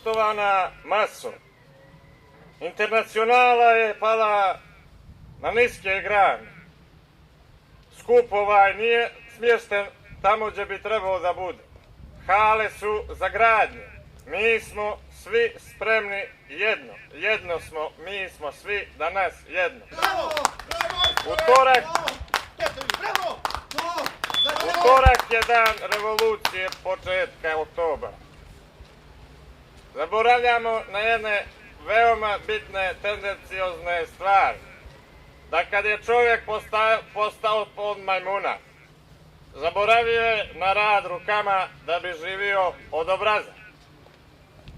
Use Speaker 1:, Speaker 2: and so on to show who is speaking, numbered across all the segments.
Speaker 1: Poštovana maso, internacionala je pala na niske grane. Skup ovaj nije smješten tamo gdje bi trebalo da bude. Hale su za gradnje. Mi smo svi spremni jedno. Jedno smo, mi smo svi danas jedno. Utorak je dan revolucije početka oktobra. Zaboravljamo na jedne veoma bitne tendenciozne stvari. Da kad je čovjek postao pod majmuna, zaboravio je na rad rukama da bi živio od obraza.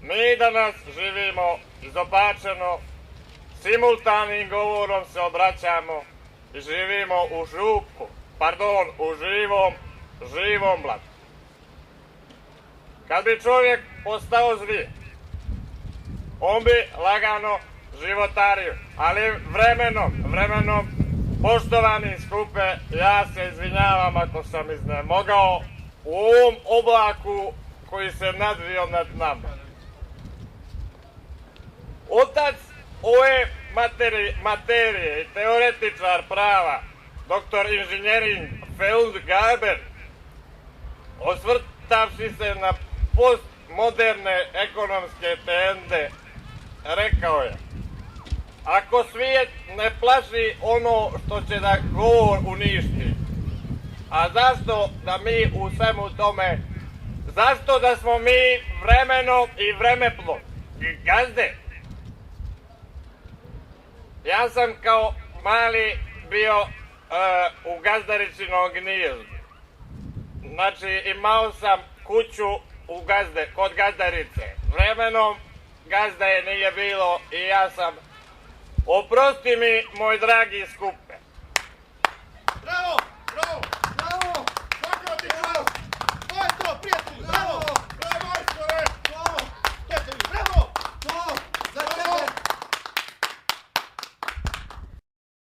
Speaker 1: Mi danas živimo izopačeno, simultanim govorom se obraćamo i živimo u u živom blatu. Kad bi čovjek postao zvije, on bi lagano životario, ali vremenom, poštovani skupe, ja se izvinjavam ako sam iznemogao u ovom oblaku koji se nadvio nad nama. Otac ove materije i teoretičar prava, doktor inženjering Feldgaber, osvrtavši se na postmoderne ekonomske trende, rekao je: ako svijet ne plaši ono što će da govor uništi, a zašto da mi u svemu tome, zašto da smo mi vremeno i vremeplov gazde? Ja sam kao mali bio u gazdaričinom gnijezdu. Znači, imao sam kuću kod gazdarice. Vremenom gazda je nije bilo i ja sam, oprosti mi, moj dragi skupe.
Speaker 2: Bravo!